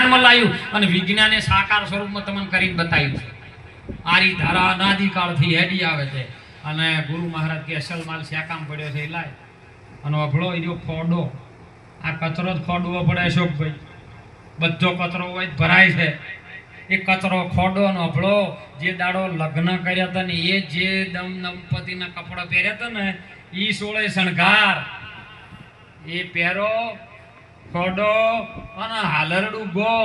વિજ્ઞાનમાં લાવ્યું અને વિજ્ઞાને સાકાર સ્વરૂપમાં તમને કરીને બતાવ્યું છે. આરી ધારા અનાદિકાળથી હેડી આવે છે અને ગુરુ મહારાજ કે અસલ માલ શ્યાકામ પડ્યો છે એ લાય અને અભળો એ ખોડો આ કચરો જ ખોડવો પડે અશોકભાઈ. બધો કચરો હોય ભરાય છે. એ કચરો ખોડો ને અભળો જે દાડો લગ્ન કર્યા હતા ને એ જે દંપતીના કપડા પહેર્યા હતા ને ઈ સોળે શણગાર એ પહેરો ખોડો અને હાલરડું ગો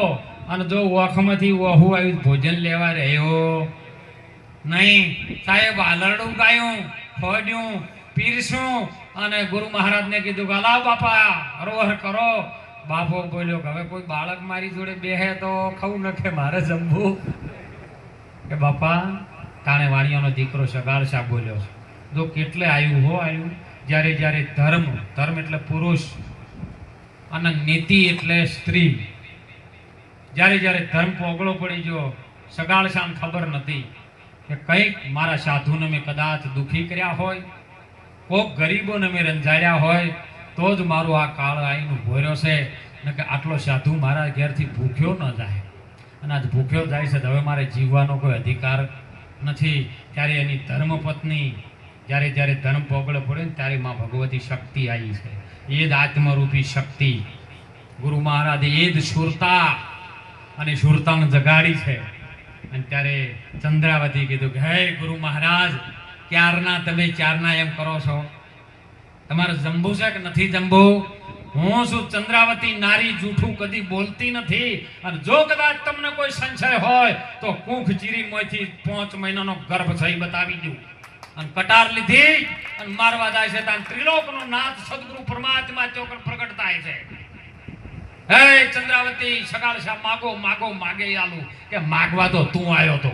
અને જો વખમાંથી વહુ આવી ભોજન લેવા રહ્યો નહીં સાહેબ હાલરડું ગાયું ખોડ્યું પીરસું અને ગુરુ મહારાજને કીધું કે લાવ બાપા હરોહર કરો. બાપો બોલ્યો કે હવે કોઈ બાળક મારી જોડે બેહે તો ખાવું નખે મારે જમવું કે બાપા તાણે વાણિયાનો દીકરો સગાળ સાહેબ બોલ્યો જો કેટલે આવ્યું હો આવ્યું જ્યારે જ્યારે ધર્મ એટલે પુરુષ અને નીતિ એટલે સ્ત્રી જ્યારે જ્યારે ધર્મ પોગળો પડી ગયો સગાળ સામ ખબર નથી કે કંઈક મારા સાધુને મેં કદાચ દુઃખી કર્યા હોય કોક ગરીબોને મેં રંજાડ્યા હોય તો જ મારો આ કાળ આવીને ભોર્યો છે ને કે આટલો સાધુ મારા ઘેરથી ભૂખ્યો ન જાય અને આજ ભૂખ્યો જાય છે તો હવે મારે જીવવાનો કોઈ અધિકાર નથી. ત્યારે એની ધર્મપત્ની જ્યારે જ્યારે ધર્મ પોગળે પડે ને ત્યારે માં ભગવતી શક્તિ આવી છે. એ જ આત્મરૂપી શક્તિ ગુરુ મહારાજે એ જ સુરતા અને સુરતાને જગાડી છે. અને ત્યારે ચંદ્રાવતી કીધું કે હે ગુરુ મહારાજ તમે ચારના એમ કરો છો તમારે જંબુ છે કે નથી જંબુ? હું શું ચંદ્રાવતી નારી જૂઠું કદી બોલતી નથી અને જો કદાચ તમને કોઈ સંશય હોય તો કુંખ ચીરી મોયથી 5 મહિનાનો ગર્ભ સહી બતાવી દઉં. અને કટાર લીધી અને મારવા જાય છે ત્યાં ત્રિલોકનો નાથ સદગુરુ પરમાત્મા ચોકર પ્રગટ થાય છે. હે ચંદ્રાવતી સગાળ શા માગો માગે આલુ કે માગવા તો તું આવ્યો તો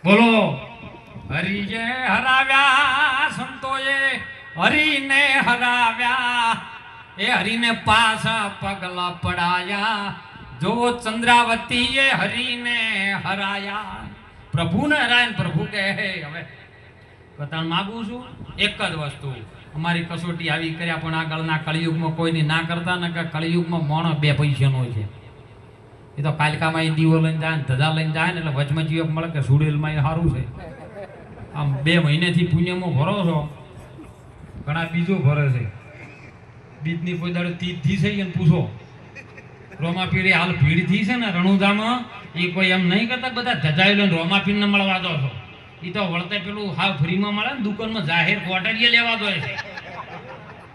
બોલો. હરિએ હરાવ્યા સંતોએ હરિને હરાવ્યા એ હરિને પાછા પગલા પડાયા જો ચંદ્રાવતીએ હરિને હરાયા. પ્રભુને હરાય ને પ્રભુ કહે હવે કથા માગું છું એક જ વસ્તુ અમારી કસોટી આવી કર્યા પણ આગળના કળિયુગમાં કોઈની ના કરતા ને કે કળિયુગમાં મોણો 2 પૈસાનો છે. એ તો કાલકામાં એ દીવો લઈને જાય ને ધજા લઈને જાય ને એટલે વચમાં જીવક મળે કે સુડેલમાં એ સારું છે. આમ 2 મહિનેથી પુણ્યમાં ભરો છો ઘણા બીજો ભરે છે. બીજની કોઈ દાડો તીજથી છે એને પૂછો રોમાપીર હાલ ભીડથી છે ને રણુજામાં એ કોઈ એમ નહીં કરતા બધા ધજાઈ લઈને રોમાપીરને મળવા દો છો. એ તો વળતે પેલું હાવ ફ્રીમાં મળે ને દુકાનમાં જાહેર ક્વાર્ટરીએ લેવા દો છે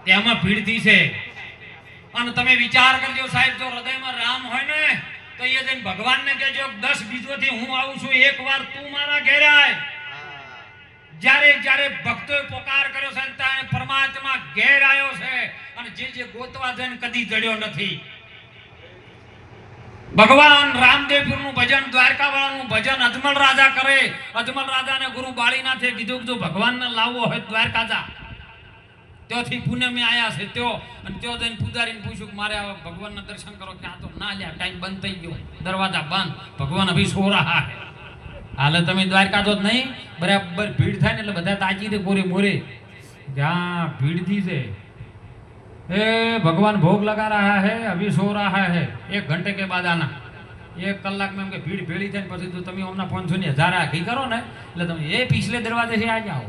તેમાં ભીડથી છે. અને તમે વિચાર કરજો સાહેબ જો હૃદયમાં રામ હોય ને તો એ જઈને ભગવાનને કહેજો 10 બીજોથી હું આવું છું એકવાર તું મારા ઘેર આય. જ્યારે જ્યારે ભક્તોએ પોકાર કર્યો છે ત્યારે પરમાત્મા ઘેર આવ્યો છે અને જે ગોતવા જઈને કદી જડ્યો નથી. ભગવાન રામદેવપુરનું ભજન દ્વારકાવાળાનું ભજન અજમલ રાજા કરે. અજમલ રાજાને ગુરુ બાળીનાથે કીધું કે જો ભગવાનને લાવવો હોય દ્વારકા જા. ત્યાંથી પુણે મેં આવ્યા છે ત્યો અને ત્યો જઈને પૂજારીને પૂછ્યું કે મારે ભગવાનના દર્શન કરો કે આ તો ના લ્યા ટાઈમ બંધ થઈ ગયો દરવાજા બંધ ભગવાન અભી સો રહા હે. હાલે તમે દ્વારકા તો નહીં બરાબર ભીડ થાય ને એટલે બધા તાજી દે કોરે મોરે જ્યાં ભીડથી છે એ ભગવાન ભોગ લગા રહ્યા હે અભી સો રહ્યા હે 1 ઘંटे के बाद आना. 1 કલાકમાં એમ કે ભીડ ભેળી થાય ને પછી તો તમે હમણાં 500 ની 1000 આખી કરો ને એટલે તમે એ પિછલે દરવાજે છે આ જાઓ.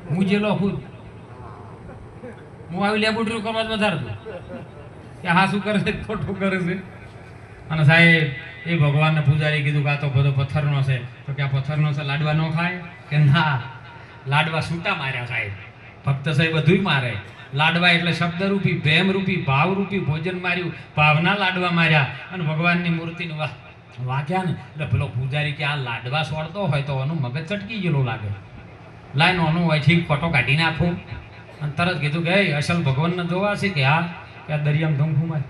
હું જેલો ખુદ હું આવી લેબોરેટરી કરવા જ વધારે છું કે હા શું કરે છે ખોટું કરે છે. અને સાહેબ એ ભગવાનને પૂજારી કીધું કે આ તો બધો પથ્થરનો છે તો કે આ પથ્થરનો છે લાડવા ન ખાય કે ના લાડવા છૂટા માર્યા સાહેબ. ભક્ત સાહેબ બધુંય મારે. લાડવા એટલે શબ્દરૂપી પ્રેમરૂપી ભાવરૂપી ભોજન માર્યું ભાવના લાડવા માર્યા અને ભગવાનની મૂર્તિને વાગ્યા ને એટલે પેલો પૂજારી કે આ લાડવા સોળતો હોય તો એનું મગજ ચટકી ગયેલું લાગે લાઈન ઓનું હોય છે ફોટો કાઢી નાખું અને તરત કીધું કે અસલ ભગવાનને જોવા છે કે હા કે આ દરિયામાં ધમખું મારે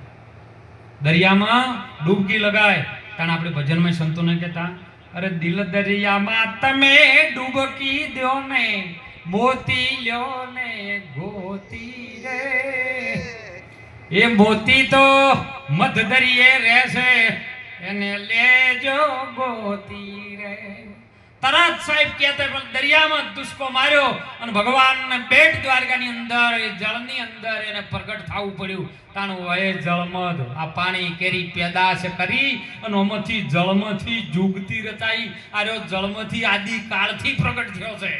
દરિયામાં ડૂબકી લગાય. કારણ આપણે ભજનમાં સંતોને કહેતા અરે દિલ દરિયામાં તમે ડૂબકી દો ને મોતી લ્યો ને ગોતી રે એ મોતી તો મધ દરિયે રહેશે એને લેજો ગોતી રે તરત સાહેબ કહેતા પણ દરિયામાં દુષ્કો માર્યો અને ભગવાનને બેટ દ્વારકાની અંદર એ જળની અંદર એને પ્રગટ થવું પડ્યું. તાણું હોય જળમદ આ પાણી કેરી પેદાશ કરી અને ઓમાંથી જળમાંથી જુગતી રચાઈ. આર્યો જળમાંથી આદિ કાળથી પ્રગટ થયો છે.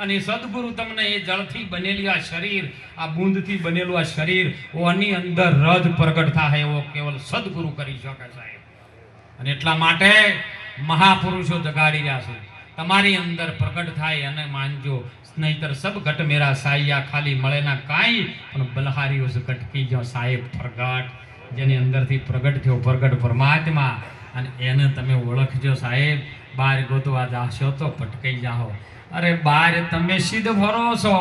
અને સદગુરુ તમને એ જળથી બનેલી આ શરીર, આ બૂંદથી બનેલું આ શરીર ઓની અંદર રજ પ્રગટ થાય એવો કેવલ સદગુરુ કરી શકે સાહેબ. અને એટલા માટે મહાપુરુષો જગાડી રહ્યા છે. તમારી અંદર પ્રગટ થાય અને માનજો, નહીતર સબ ઘટ મેરા સાયા ખાલી મળે ના કાંઈ પણ બલહારી ઉસ ઘટકી જો સાહેબ પ્રગટ. જેની અંદરથી પ્રગટ થયો પ્રગટ પરમાત્મા, અને એને તમે ઓળખજો સાહેબ. બાર ગોતવા જાશો તો ભટકાઈ જાઓ. અરે બાર તમે સિદ્ધ ભરો છો,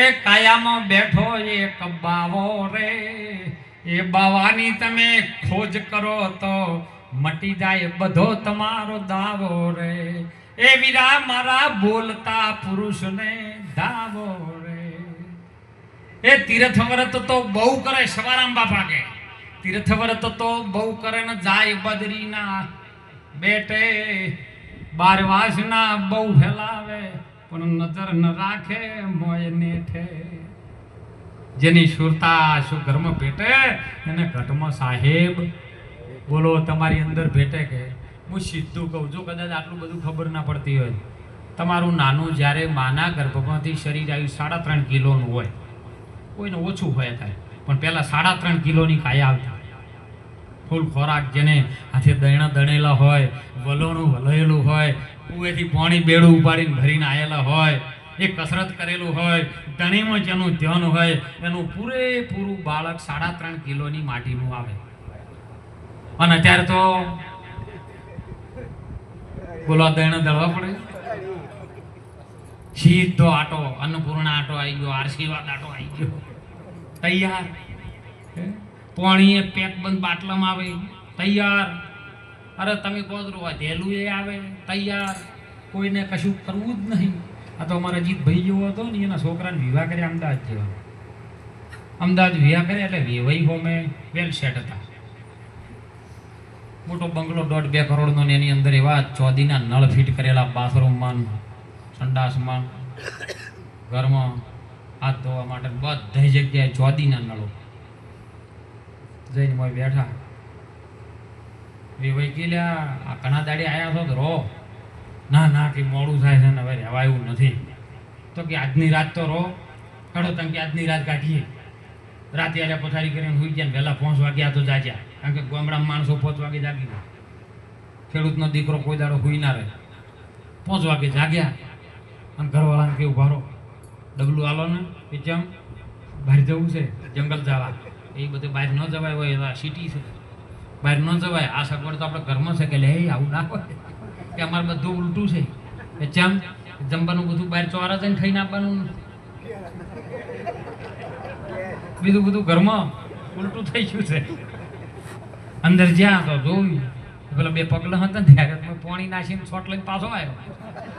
એ કાયામાં બેઠો એક બાવો રે, એ બાવાની તમે ખોજ કરો તો મટી જાય બધો તમારો દાવો રે. એ વીરા મારા બોલતા પુરુષને દાવો રે. એ તીર્થ વ્રત તો બહુ કરે સવારામ બાપા કે, તીર્થ વ્રત તો બહુ કરે ને જાય બદરીના બેટે, બારવાસના બહુ ફેલાવે પણ નજર ન રાખે મોય નેઠે. જેની સુરતા શું ઘર્મ ભેટે એને ઘટમાં સાહેબ બોલો તમારી અંદર ભેટે કે. હું સીધું કહું છું, કદાચ આટલું બધું ખબર ના પડતી હોય. તમારું નાનું જ્યારે માના ગર્ભમાંથી શરીર આવ્યું 3.5 કિલોનું હોય, કોઈને ઓછું હોય થાય, પણ પહેલાં 3.5 કિલોની કાયા આવતી. ફૂલ ખોરાક, જેને હાથે દૈણા દણેલા હોય, વલોણું વલાયેલું હોય, કુએથી પાણી બેડું ઉપાડીને ભરીને આવેલા હોય, એ કસરત કરેલું હોય, ધણીમાં જેનું ધ્યાન હોય, એનું પૂરેપૂરું બાળક 3.5 કિલોની માટીનું આવે. અને અત્યારે તો બોલો દૈણા દળવા પડે. સીધો આટો અન્નપૂર્ણા આટો આવી ગયો, આશીર્વાદ આટો આવી ગયો, તૈયાર. પાણી એ પેક બંધ બાટલામાં આવે, તૈયાર. અરે તમે કોદરું વધેલું એ આવે, તૈયાર. કોઈને કશું કરવું જ નહીં. આ તો અમારા જીત ભાઈ જેવો હતો ને, એના છોકરાને વિવાહ કર્યા અમદાવાદ જેવા. અમદાવાદ વિવાહ કર્યા એટલે વેવાઈ હોમે વેલ સેટ હતા. મોટો બંગલો 1.5-2 કરોડનો ને એની અંદર એવા ચોદીના નળ ફિટ કરેલા, બાથરૂમમાં, સંડાસમાં, ઘરમાં હાથ ધોવા માટે બધી જગ્યાએ ચોદીના નળો. જઈને મોય બેઠા. વેવાઈ ગયેલા આ ઘણા દાડે આવ્યા છો તો રહો. ના ના કે મોડું થાય છે ને હવે રહેવા એવું નથી. તો કે આજની રાત તો રહો. ખડો તમે કે આજની રાત કાઢીએ. રાતે આલ્યા પથારી કરીને સુઈ ગયા, વહેલા 5 વાગ્યા તો જાગ્યા. કારણ કે ગામડામાં માણસો 5 વાગે જાગી ગયા. ખેડૂતનો દીકરો કોઈ દાડો સુઈ ના રહે. 5 વાગે જાગ્યા અને ઘરવાળાને કેવું ભારો ડબલું આલો ને કે જેમ બહાર જવું છે, જંગલ જવા. એ બધું બહાર ન જવાય હોય, એવા સિટી છે, બહાર ન જવાય. આ સગવડ તો આપણે ઘરમાં છે કે લે આવું ના હોય કે અમારે બધું ઉલટું છે કે જેમ જમવાનું બધું બહાર ચોરા જઈને ખાઈને આપવાનું, બીજું બધું ઘરમાં ઉલટું થઈ ગયું છે. અંદર જ્યાં તો જોયું પેલા 2 પગલા હતા ને ત્યારે પાણી નાખીને શોટ લઈને પાછો આવ્યો.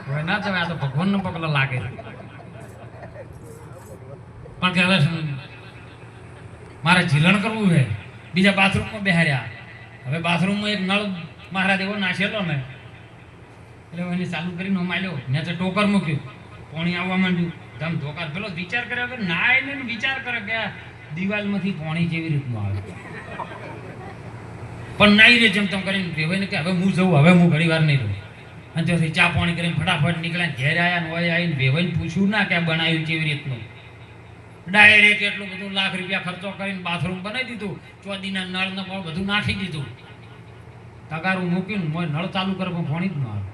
હવે ના જવાય, આ તો ભગવાનનો પગલો લાગે. પણ કે હવે મારે ઝીલણ કરવું છે, બીજા બાથરૂમમાં બેહાર્યા. હવે બાથરૂમમાં એક નળ મહારાજ એવો નાખેલો ને, એટલે એને ચાલુ કરીને માલ્યો ને તો ટોકર મૂક્યું, પાણી આવવા માંડ્યું. ધમ ધોકાર પેલો વિચાર કર્યો કે ના એને વિચાર કરે કે દિવાલમાંથી પાણી કેવી રીતનું આવે. પણ નાઈ રે જેમ તેમ કરીને કહેવાય ને કે હવે હું જઉં, હવે હું ઘણી વાર નહીં રહું. અને ત્યાંથી ચા પાણી કરીને ફટાફટ નીકળ્યા. ઘેર આવ્યા ને હોય આવીને વેવાઈને પૂછ્યું ના કે આ બનાવ્યું કેવી રીતનું. ડાયરેક્ટ એટલું બધું લાખ રૂપિયા ખર્ચો કરીને બાથરૂમ બનાવી દીધું, ચોદીના નળ ને બધું નાખી દીધું. તગારું મૂકીને મોય નળ ચાલુ કરે પણ પાણી જ ન આવે.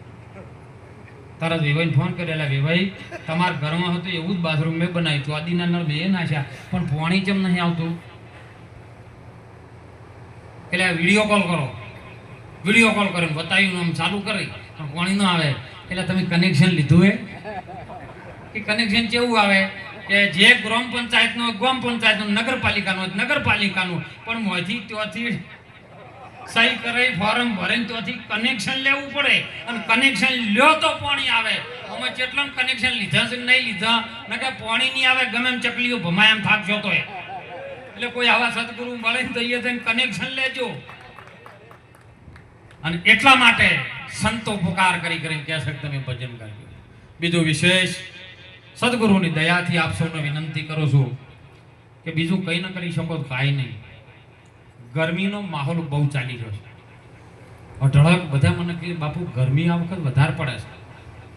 તરત વેવાઈને ફોન કર્યો, એટલે વેવાઈ તમારા ઘરમાં હતું એવું જ બાથરૂમ મેં બનાવ્યું, ચોદીના નળ મેં નાખ્યા પણ પાણી કેમ નહીં આવતું? એટલે વિડીયો કોલ કરો. વિડીયો કોલ કરીને બતાવ્યું, આમ ચાલુ કરી પણ પાણી ન આવે. એટલે તમે કનેક્શન લીધું હે કે કનેક્શન કેવું આવે કે જે ગ્રામ પંચાયતનું ગ્રામ પંચાયતનું, નગરપાલિકાનું નગરપાલિકાનું, પણ મોંથી ત્યાંથી સહી કરાવી ફોર્મ ભરીને ત્યાંથી કનેક્શન લેવું પડે. અને કનેક્શન લ્યો તો પાણી આવે. અમે જેટલા કનેક્શન લીધા છે નહીં લીધા ને કે પાણી નહીં આવે, ગમે એમ ચકલીઓ ભમાય એમ થાકશો તો. એટલે કોઈ આવા સદગુરુ મળે તો એ થઈને કનેક્શન લેજો. અને એટલા માટે સંતો પુકાર કરી કરીને કહે છે કે તમે ભજન કરજો. બીજું વિશેષ સદગુરુની દયાથી આપ સૌને વિનંતી કરું છું કે બીજું કંઈ ન કરી શકો તો કાંઈ નહીં. ગરમીનો માહોલ બહુ ચાલી રહ્યો છે. અઢળક બધા મને કહે બાપુ ગરમી આ વખત વધારે પડે છે.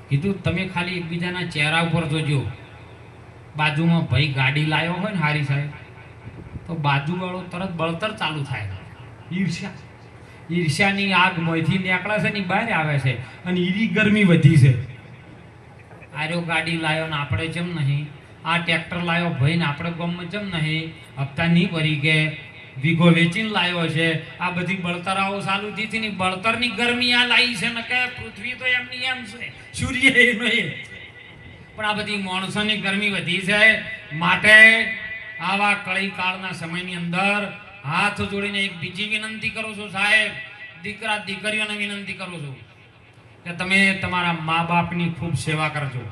કીધું તમે ખાલી એકબીજાના ચહેરા ઉપર જોજો. બાજુમાં ભાઈ ગાડી લાવ્યો હોય ને હારી સાહેબ તો બાજુવાળો તરત બળતર ચાલુ થાય. ઈર્ષ્યાની આગ મોંથી નીકળે છે ને બહાર આવે છે અને ઈરી ગરમી વધી છે. આર્યો ગાડી લાવ્યો ને આપણે જેમ નહીં, આ ટ્રેક્ટર લાવ્યો ભાઈ ને આપણે ગામમાં જેમ નહીં, હપ્તા નહીં ભરી કે વીઘો વેચીને લાવ્યો છે. આ બધી બળતરાઓ ચાલુ થઈ ને બળતરની ગરમી આ લાવી છે ને કે પૃથ્વી તો એમની એમ છે, સૂર્ય એનો એ. પણ આ બધી માણસોની ગરમી વધી છે. માટે આવા કળી કાળના સમયની અંદર હાથ જોડીને એક બીજી વિનંતી કરું છું સાહેબ, દીકરા દીકરીઓને વિનંતી કરું છું કે તમે તમારા મા બાપની ખૂબ સેવા કરજો.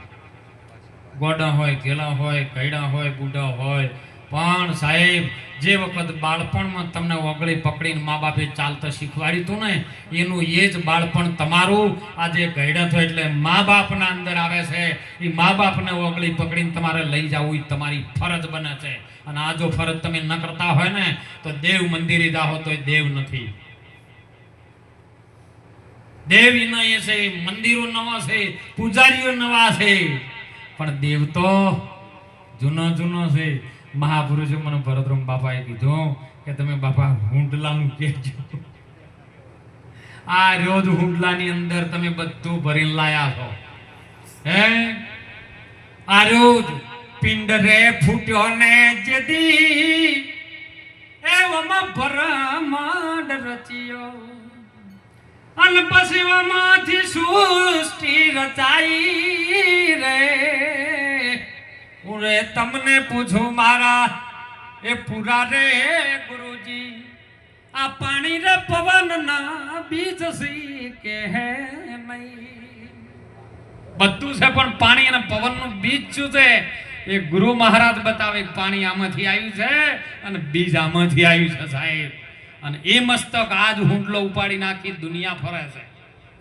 ગોડા હોય, ગેલા હોય, કૈડા હોય, બુઢા હોય, પણ સાહેબ જે વખત બાળપણમાં તમને ઓગળી પકડીને મા બાપે ચાલતા શીખવાડ્યું હતું ને એનું એ જ બાળપણ તમારું આજે ગયડા થયો એટલે મા બાપના અંદર આવે છે. એ મા બાપને ઓગળી પકડીને તમારે લઈ જવું એ તમારી ફરજ બને છે. અને આ જો ફરજ તમે ન કરતા હોય ને તો દેવ મંદિરે જાઓ તો દેવ નથી. દેવ એના એ છે, મંદિરો નવા છે, પૂજારીઓ નવા છે, પણ દેવ તો જૂનો છે. મહાપુરુષો મને ભરતરામ બાપાએ કીધું કે તમે બાપા હુંડલાનું કહેજો. આ રોજ હુંડલાની અંદર તમે બધું ભરીને લાયા છો. હે આ રોજ પિંડ રે ફૂટ્યો ને જેદી એવામાં ભરમાંડ રચ્યો અને પછી એમાંથી સૃષ્ટિ રચાઈ રે. ઉરે તમને પૂછું મારા એ પૂરા રે ગુરુજી, આ પાણી રે પવન ના બીજ સી કે હે નહીં. બધું છે પણ પાણી અને પવન નું બીજ શું છે એ ગુરુ મહારાજ બતાવે. પાણી આમાંથી આવ્યું છે અને બીજ આમાંથી આવ્યું છે સાહેબ. અને એ મસ્તક આજ હુંડલો ઉપાડી નાખી દુનિયા ફરે છે.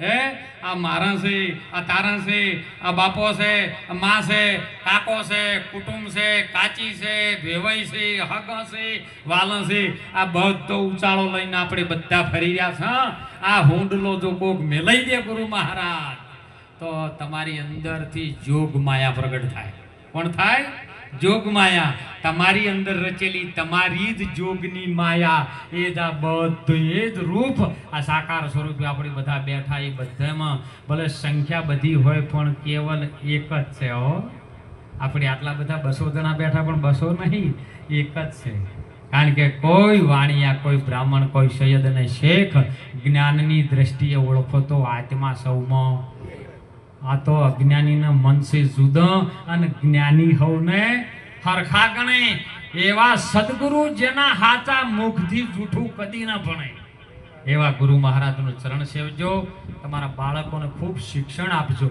હે આ મારા છે, આ તારા છે, આ બાપો છે, આ માં છે, કાકો છે, કુટુંબ છે, કાચી છે, ભેવાઈ છે, હગા છે, વાલા છે, આ બધો ઉચાળો લઈને આપણે બધા ફરી રહ્યા છે. આ હુંડલો જો કોક મેલાઈ દે ગુરુ મહારાજ તો તમારી અંદરથી જોગ માયા પ્રગટ થાય. કોણ થાય? જોગ માયા. તમારી અંદર રચેલી તમારી જ જોગની માયા એ જ આ બધું એ જ રૂપ આ સાકાર સ્વરૂપે આપણે બધા બેઠા એ બધામાં ભલે સંખ્યા બધી હોય પણ કેવલ એક જ છે. હો આપણે આટલા બધા 200 જણા બેઠા પણ 200 નહીં, એક જ છે. કારણ કે કોઈ વાણિયા, કોઈ બ્રાહ્મણ, કોઈ સૈયદ અને શેખ જ્ઞાનની દ્રષ્ટિએ ઓળખો તો આત્મા સૌમાં. આ તો અજ્ઞાનીના મન સે જુદા અને જ્ઞાની હોને હરખા ગણે. એવા સદગુરુ જેના હાચા મુખથી જૂઠું કદી ના ભણે એવા ગુરુ મહારાજનું ચરણ સેવજો. તમારા બાળકોને ખૂબ શિક્ષણ આપજો.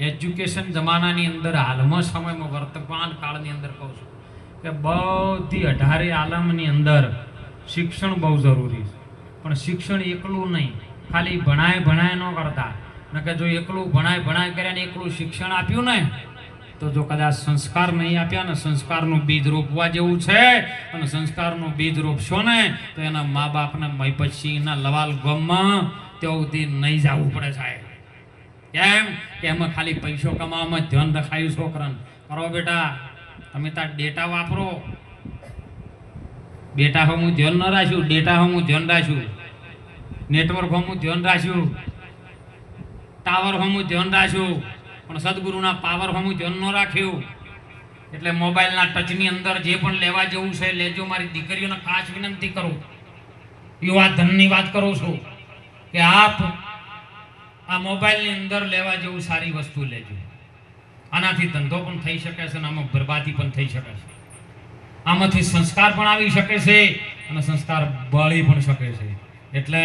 એજ્યુકેશન જમાનાની અંદર હાલમાં સમયમાં વર્તમાન કાળની અંદર કહું છું કે બધી 18 આલમની અંદર શિક્ષણ બહુ જરૂરી છે. પણ શિક્ષણ એકલું નહીં, ખાલી ભણાય ન કરતા. નકર જો એકલું ભણાય કર્યા ને એકલું શિક્ષણ આપ્યું ને તો જો કદાચ સંસ્કાર નહીં આપ્યા ને, સંસ્કારનું બીજ રોપવા જેવું છે. અને સંસ્કારનું બીજ રોપશો ને તો એના મા બાપને મય પછી એના લવાલ ગામમાં ત્યાં સુધી નહીં જવું પડે સાહેબ. કેમ કે એમાં ખાલી પૈસો કમાવામાં ધ્યાન રખાયું છોકરાને. કરો બેટા તમે તાર ડેટા વાપરો. બેટા હું ધ્યાન ન રાખ્યું, ડેટા હું ધ્યાન રાખ્યું, નેટવર્ક હું ધ્યાન રાખ્યું, ટાવર હું ધ્યાન રાખ્યું, પણ સદગુરુના પાવર હું ધ્યાન ન રાખ્યું. એટલે મોબાઈલના ટચની અંદર જે પણ લેવા જેવું છે લેજો. મારી દીકરીઓને ખાસ વિનંતી કરું, યુવા ધનની વાત કરું છું કે આપ આ મોબાઈલની અંદર લેવા જેવું સારી વસ્તુ લેજો. આનાથી ધંધો પણ થઈ શકે છે અને આમાં બરબાદી પણ થઈ શકે છે. આમાંથી સંસ્કાર પણ આવી શકે છે અને સંસ્કાર બળી પણ શકે છે. એટલે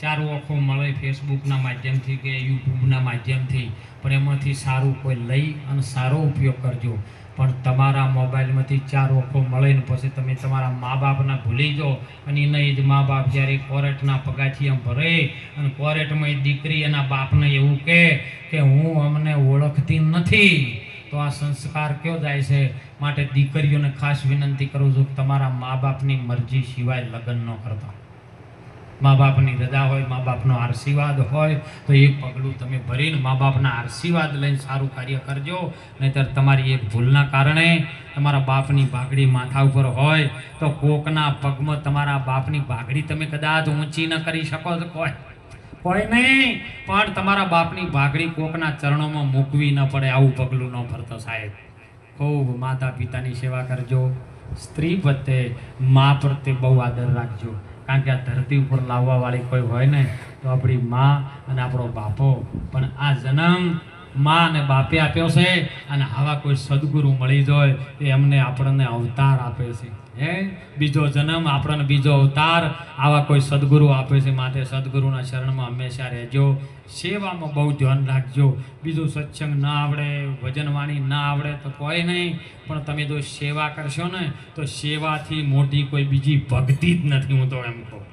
ચારો આંખો મળે ફેસબુકના માધ્યમથી કે યુટ્યુબના માધ્યમથી, પણ એમાંથી સારું કોઈ લઈ અને સારો ઉપયોગ કરજો. પણ તમારા મોબાઈલમાંથી 4 ઓખો મળીને પછી તમે તમારા મા બાપના ભૂલી જાઓ અને એના જ મા બાપ જ્યારે કોરેટના પગાથિયા ભરે અને કોરેટમાં એ દીકરી એના બાપને એવું કે હું અમને ઓળખતી નથી, તો આ સંસ્કાર કયો જાય છે? માટે દીકરીઓને ખાસ વિનંતી કરું છું કે તમારા મા બાપની મરજી સિવાય લગ્ન ન કરતા. મા બાપની રજા હોય, મા બાપનો આશીર્વાદ હોય તો એક પગલું તમે ભરીને મા બાપના આશીર્વાદ લઈને સારું કાર્ય કરજો. નહીંતર તમારી એક ભૂલના કારણે તમારા બાપની ભાગડી માથા ઉપર હોય તો કોકના પગમાં તમારા બાપની ભાગડી તમે કદાચ ઊંચી ન કરી શકો તો કોઈ નહીં, પણ તમારા બાપની ભાગડી કોકના ચરણોમાં મૂકવી ન પડે આવું પગલું ન ભરતો સાહેબ. ખૂબ માતા પિતાની સેવા કરજો. સ્ત્રી પ્રત્યે મા પ્રત્યે બહુ આદર રાખજો. કારણ કે આ ધરતી ઉપર લાવવા વાળી કોઈ હોય ને તો આપણી મા અને આપણો બાપો. પણ આ જન્મ મા અને બાપે આપ્યો છે અને આવા કોઈ સદગુરુ મળી જાય તો એમને આપણને અવતાર આપે છે. બીજો જન્મ આપણને બીજો અવતાર આવા કોઈ સદગુરુ આપે છે. માટે સદગુરુના શરણમાં હંમેશા રહેજો. સેવામાં બહુ ધ્યાન રાખજો. બીજું સત્સંગ ના આવડે, ભજનવાણી ના આવડે તો કોઈ નહીં, પણ તમે જો સેવા કરશો ને તો સેવાથી મોટી કોઈ બીજી ભક્તિ જ નથી. હું તો એમ કહું,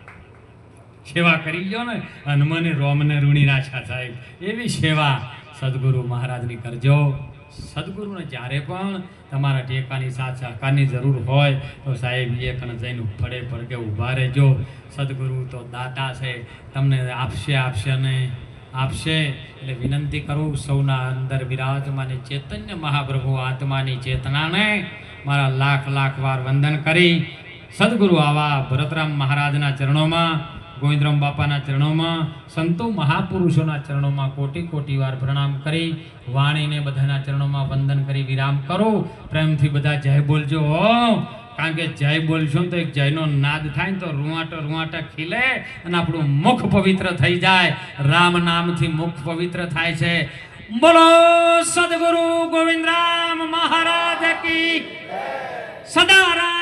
સેવા કરી ગયો ને હનુમાને રોમને ઋણી રાછા સાહેબ, એવી સેવા સદગુરુ મહારાજની કરજો. સદગુરુને જ્યારે પણ તમારા ટેકાની સાથ સહકારની જરૂર હોય તો સાહેબ એકને જઈને ફળે પડકે ઊભા રહેજો. સદગુરુ તો દાતા છે, તમને આપશે ને આપશે. એટલે વિનંતી કરું સૌના અંદર વિરાજમાન ચૈતન્ય મહાપ્રભુ આત્માની ચેતનાને મારા લાખ લાખ વાર વંદન કરી સદગુરુ આવા ભરતરામ મહારાજના ચરણોમાં, ગોવિંદરામ બાપાના ચરણોમાં, સંતો મહાપુરુષોના ચરણોમાં કોટી કોટી વાર પ્રણામ કરી વાણીને બધાના ચરણોમાં વંદન કરી વિરામ કરો. પ્રેમથી બધા જય બોલજો. કારણ કે જય બોલશો તો એક જયનો નાદ થાય ને તો રૂવાટા ખીલે અને આપણું મુખ પવિત્ર થઈ જાય. રામ નામથી મુખ પવિત્ર થાય છે. બોલો સદગુરુ ગોવિંદરામ મહારાજ કી સદા.